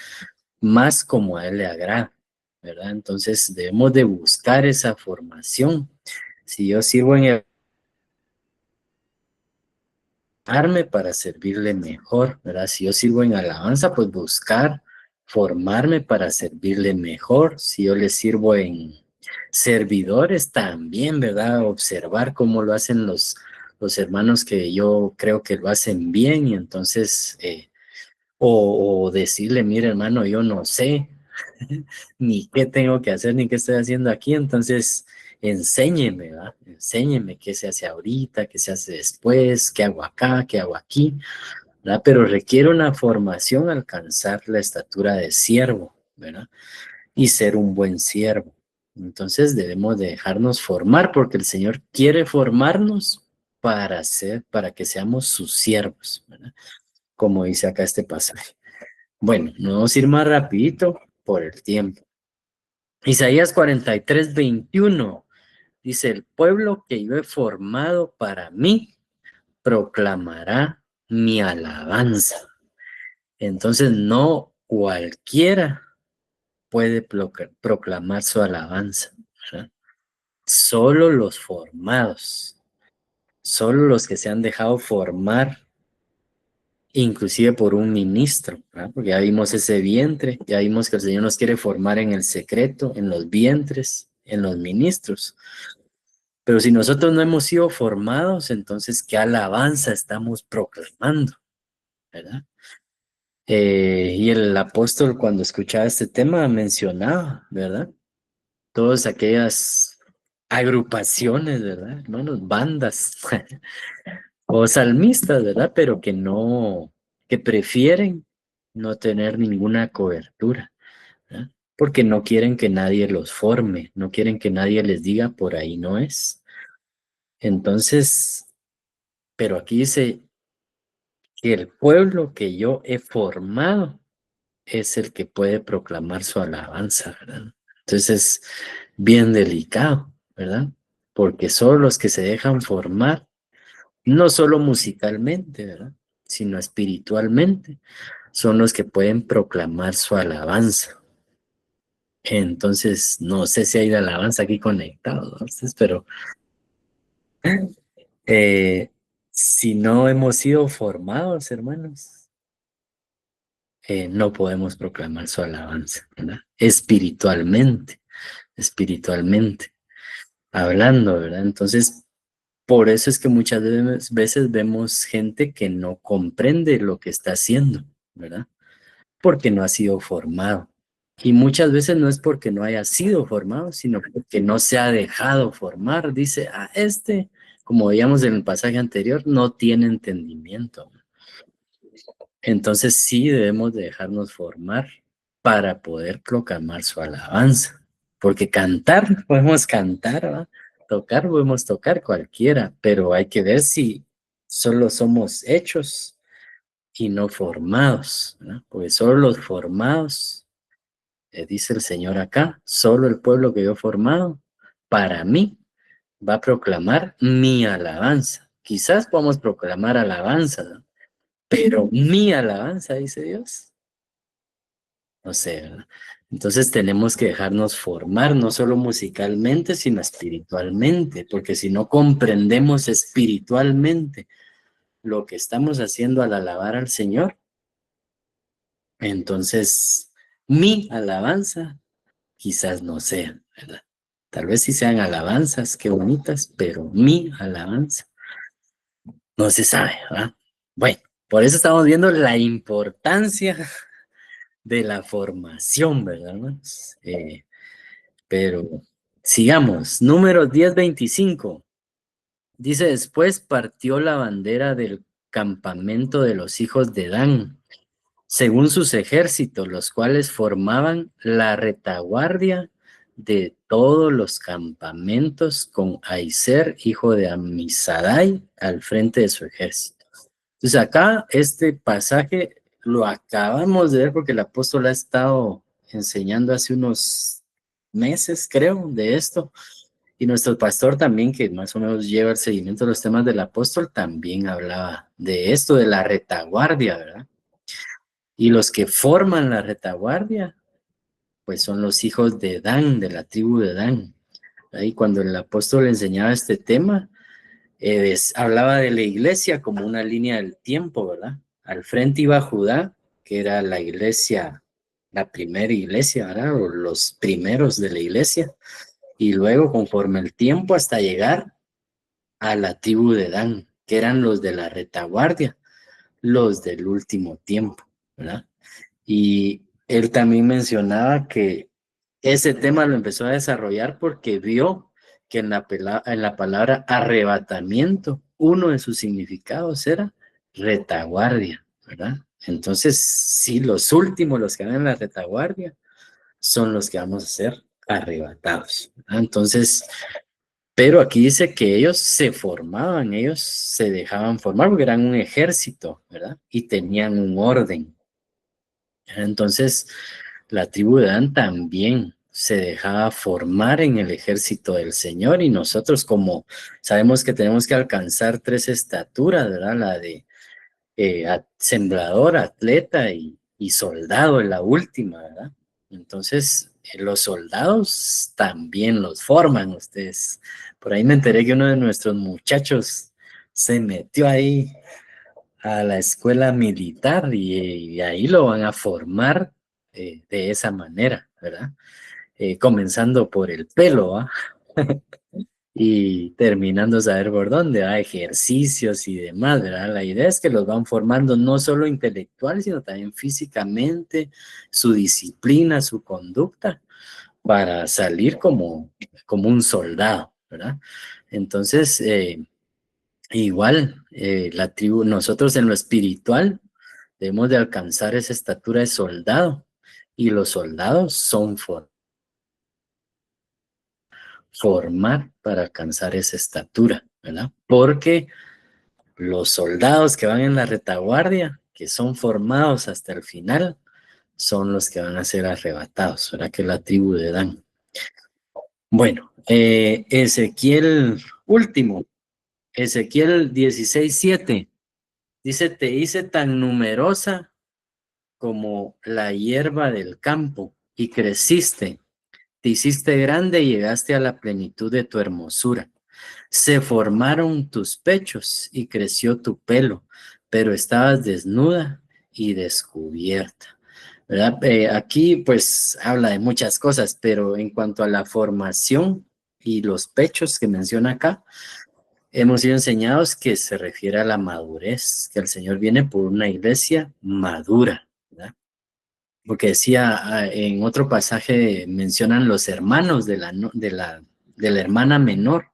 más como a Él le agrada, ¿verdad? Entonces debemos de buscar esa formación. Si yo sirvo en el para servirle mejor, ¿verdad? Si yo sirvo en alabanza, pues buscar formarme para servirle mejor. Si yo le sirvo en servidores, también, ¿verdad? Observar cómo lo hacen los hermanos que yo creo que lo hacen bien y entonces, o decirle, mire hermano, yo no sé ni qué tengo que hacer, ni qué estoy haciendo aquí, entonces enséñeme, ¿verdad? Enséñeme qué se hace ahorita, qué se hace después, qué hago acá, qué hago aquí, ¿verdad? Pero requiere una formación alcanzar la estatura de siervo, ¿verdad? Y ser un buen siervo. Entonces debemos de dejarnos formar porque el Señor quiere formarnos para que seamos sus siervos, ¿verdad? Como dice acá este pasaje. Bueno, nos vamos a ir más rapidito por el tiempo. Isaías 43:21 dice, el pueblo que yo he formado para mí proclamará mi alabanza. Entonces no cualquiera puede proclamar su alabanza, ¿verdad? Solo los formados, solo los que se han dejado formar, inclusive por un ministro, ¿verdad? Porque ya vimos ese vientre, ya vimos que el Señor nos quiere formar en el secreto, en los vientres, en los ministros. Pero si nosotros no hemos sido formados, entonces, ¿qué alabanza estamos proclamando? ¿Verdad? Y el apóstol cuando escuchaba este tema mencionaba, ¿verdad? Todas aquellas agrupaciones, ¿verdad? Hermanos, bandas o salmistas, ¿verdad? Pero que prefieren no tener ninguna cobertura, ¿verdad? Porque no quieren que nadie los forme, no quieren que nadie les diga por ahí no es. Entonces, pero aquí dice que el pueblo que yo he formado es el que puede proclamar su alabanza, ¿verdad? Entonces es bien delicado, ¿verdad? Porque solo los que se dejan formar, no solo musicalmente, ¿verdad? Sino espiritualmente, son los que pueden proclamar su alabanza. Entonces, no sé si hay la alabanza aquí conectado, ¿no? Entonces, pero si no hemos sido formados, hermanos, no podemos proclamar su alabanza, ¿verdad? Espiritualmente, hablando, ¿verdad? Entonces, por eso es que muchas veces vemos gente que no comprende lo que está haciendo, ¿verdad? Porque no ha sido formado. Y muchas veces no es porque no haya sido formado, sino porque no se ha dejado formar. Dice, como veíamos en el pasaje anterior, no tiene entendimiento. Entonces sí debemos de dejarnos formar para poder proclamar su alabanza. Porque cantar, podemos cantar, ¿verdad? Tocar, podemos tocar cualquiera, pero hay que ver si solo somos hechos y no formados, ¿verdad? Porque solo los formados, dice el Señor acá, solo el pueblo que yo he formado, para mí, va a proclamar mi alabanza. Quizás podamos proclamar alabanza, ¿no? Pero mi alabanza, dice Dios, no sé, ¿verdad? Entonces tenemos que dejarnos formar, no solo musicalmente, sino espiritualmente, porque si no comprendemos espiritualmente lo que estamos haciendo al alabar al Señor, entonces mi alabanza quizás no sea, ¿verdad? Tal vez sí sean alabanzas, qué bonitas, pero mi alabanza no se sabe, ¿verdad? Bueno, por eso estamos viendo la importancia de la formación, ¿verdad, hermanos? Pero sigamos, número 10:25. Dice, después partió la bandera del campamento de los hijos de Dan, según sus ejércitos, los cuales formaban la retaguardia de todos los campamentos con Aiser, hijo de Amisadai, al frente de su ejército. Entonces acá este pasaje lo acabamos de ver porque el apóstol ha estado enseñando hace unos meses, creo, de esto. Y nuestro pastor también, que más o menos lleva el seguimiento de los temas del apóstol, también hablaba de esto, de la retaguardia, ¿verdad? Y los que forman la retaguardia, pues son los hijos de Dan, de la tribu de Dan. Ahí cuando el apóstol enseñaba este tema, hablaba de la iglesia como una línea del tiempo, ¿verdad? Al frente iba Judá, que era la iglesia, la primera iglesia, ¿verdad? O los primeros de la iglesia. Y luego, conforme el tiempo, hasta llegar a la tribu de Dan, que eran los de la retaguardia, los del último tiempo, ¿verdad? Y él también mencionaba que ese tema lo empezó a desarrollar porque vio que en la palabra arrebatamiento, uno de sus significados era retaguardia, ¿verdad? Entonces, sí, los últimos, los que van en la retaguardia, son los que vamos a ser arrebatados, ¿verdad? Entonces, pero aquí dice que ellos se formaban, ellos se dejaban formar porque eran un ejército, ¿verdad? Y tenían un orden. Entonces, la tribu de Dan también se dejaba formar en el ejército del Señor y nosotros como sabemos que tenemos que alcanzar 3 estaturas, ¿verdad? La de sembrador, atleta y soldado en la última, ¿verdad? Entonces, los soldados también los forman ustedes. Por ahí me enteré que uno de nuestros muchachos se metió ahí a la escuela militar y ahí lo van a formar de esa manera, ¿verdad? Comenzando por el pelo, ¿ah? Y terminando saber por dónde, ¿va? Ejercicios y demás, ¿verdad? La idea es que los van formando no solo intelectual, sino también físicamente, su disciplina, su conducta, para salir como un soldado, ¿verdad? Entonces, igual, la tribu, nosotros en lo espiritual debemos de alcanzar esa estatura de soldado y los soldados son formar para alcanzar esa estatura, ¿verdad? Porque los soldados que van en la retaguardia, que son formados hasta el final, son los que van a ser arrebatados, ¿verdad? Que es la tribu de Dan. Bueno, Ezequiel último, Ezequiel 16:7. Dice, te hice tan numerosa como la hierba del campo y creciste, te hiciste grande y llegaste a la plenitud de tu hermosura. Se formaron tus pechos y creció tu pelo, pero estabas desnuda y descubierta, ¿verdad? Aquí pues habla de muchas cosas, pero en cuanto a la formación y los pechos que menciona acá, hemos sido enseñados que se refiere a la madurez, que el Señor viene por una iglesia madura, ¿verdad? Porque decía, en otro pasaje mencionan los hermanos de la hermana menor,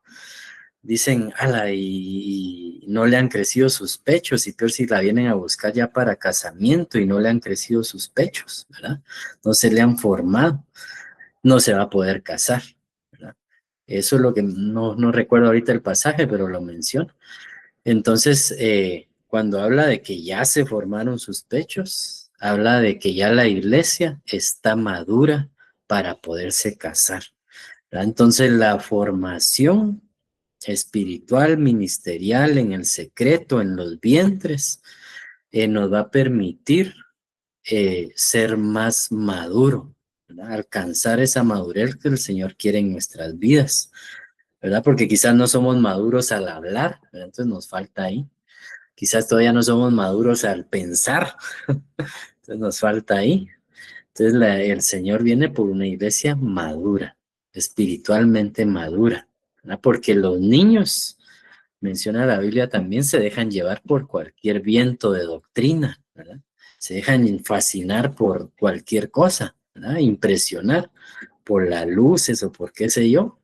dicen, ala, y no le han crecido sus pechos, y peor si la vienen a buscar ya para casamiento y no le han crecido sus pechos, ¿verdad? No se le han formado, no se va a poder casar, ¿verdad? Eso es lo que no recuerdo ahorita el pasaje, pero lo menciono. Entonces, cuando habla de que ya se formaron sus pechos, habla de que ya la iglesia está madura para poderse casar, ¿verdad? Entonces, la formación espiritual, ministerial, en el secreto, en los vientres, nos va a permitir ser más maduro, ¿verdad? Alcanzar esa madurez que el Señor quiere en nuestras vidas, ¿verdad? Porque quizás no somos maduros al hablar, ¿verdad? Entonces nos falta ahí. Quizás todavía no somos maduros al pensar, entonces nos falta ahí. Entonces el Señor viene por una iglesia madura, espiritualmente madura, ¿verdad? Porque los niños, menciona la Biblia, también se dejan llevar por cualquier viento de doctrina, ¿verdad? Se dejan fascinar por cualquier cosa, ¿verdad? Impresionar por las luces o por qué sé yo.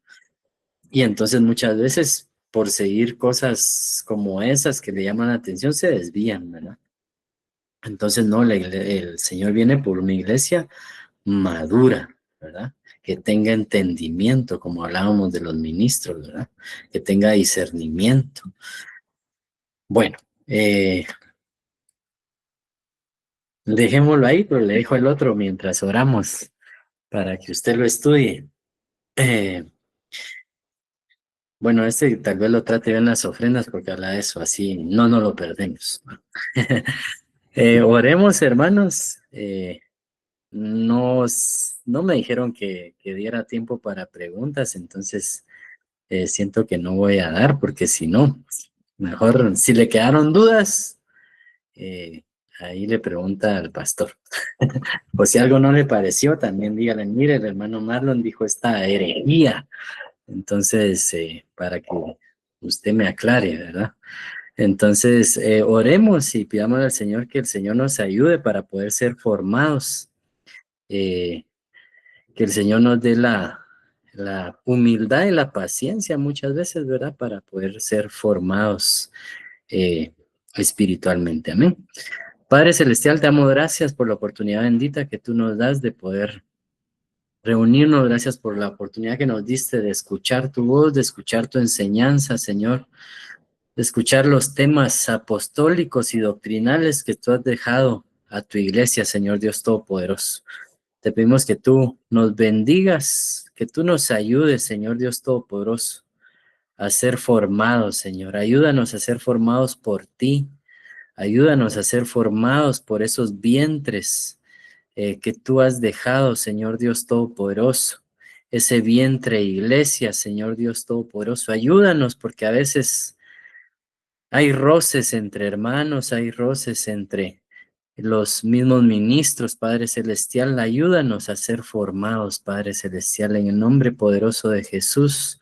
Y entonces muchas veces por seguir cosas como esas que le llaman la atención se desvían, ¿verdad? Entonces no, el Señor viene por una iglesia madura, ¿verdad? Que tenga entendimiento, como hablábamos de los ministros, ¿verdad? Que tenga discernimiento. Bueno, dejémoslo ahí, pero le dejo el otro mientras oramos para que usted lo estudie. Bueno, tal vez lo trate bien las ofrendas porque habla de eso, así no lo perdemos. Oremos, hermanos. No me dijeron que diera tiempo para preguntas, entonces siento que no voy a dar porque si no, mejor si le quedaron dudas, ahí le pregunta al pastor. O si algo no le pareció, también dígale, mire, el hermano Marlon dijo esta herejía. Entonces, para que usted me aclare, ¿verdad? Entonces, oremos y pidamos al Señor que el Señor nos ayude para poder ser formados, que el Señor nos dé la humildad y la paciencia muchas veces, ¿verdad? Para poder ser formados espiritualmente. Amén. Padre Celestial, te damos gracias por la oportunidad bendita que tú nos das de poder reunirnos. Gracias por la oportunidad que nos diste de escuchar tu voz, de escuchar tu enseñanza, Señor, de escuchar los temas apostólicos y doctrinales que tú has dejado a tu iglesia, Señor Dios Todopoderoso. Te pedimos que tú nos bendigas, que tú nos ayudes, Señor Dios Todopoderoso, a ser formados, Señor. Ayúdanos a ser formados por ti. Ayúdanos a ser formados por esos vientres que tú has dejado, Señor Dios Todopoderoso. Ese vientre iglesia, Señor Dios Todopoderoso. Ayúdanos porque a veces hay roces entre hermanos, hay roces entre los mismos ministros, Padre Celestial. Ayúdanos a ser formados, Padre Celestial, en el nombre poderoso de Jesús.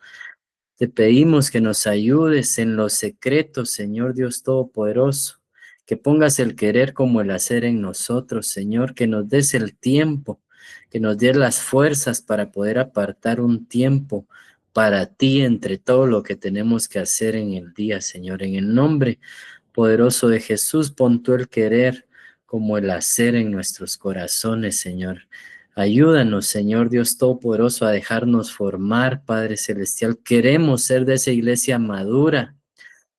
Te pedimos que nos ayudes en los secretos, Señor Dios Todopoderoso, que pongas el querer como el hacer en nosotros, Señor, que nos des el tiempo, que nos des las fuerzas para poder apartar un tiempo para ti entre todo lo que tenemos que hacer en el día, Señor. En el nombre poderoso de Jesús, pon tú el querer como el hacer en nuestros corazones, Señor. Ayúdanos, Señor Dios Todopoderoso, a dejarnos formar, Padre Celestial. Queremos ser de esa iglesia madura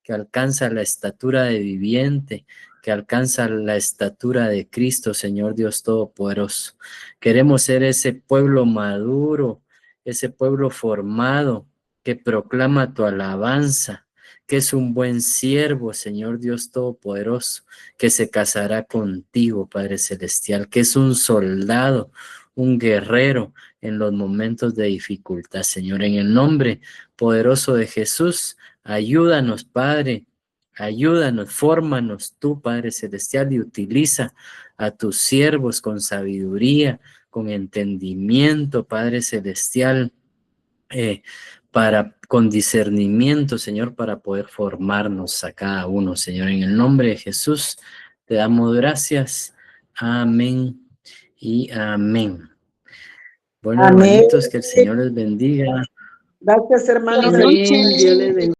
que alcanza la estatura de viviente, que alcanza la estatura de Cristo, Señor Dios Todopoderoso. Queremos ser ese pueblo maduro, ese pueblo formado que proclama tu alabanza, que es un buen siervo, Señor Dios Todopoderoso, que se casará contigo, Padre Celestial, que es un soldado, un guerrero en los momentos de dificultad, Señor. En el nombre poderoso de Jesús, ayúdanos, Padre, ayúdanos, fórmanos tú, Padre Celestial, y utiliza a tus siervos con sabiduría, con entendimiento, Padre Celestial, con discernimiento, Señor, para poder formarnos a cada uno, Señor. En el nombre de Jesús, te damos gracias. Amén y amén. Bueno, Amén. hermanitos, que el Señor les bendiga. Gracias, hermano. Amén. Dios le bendiga.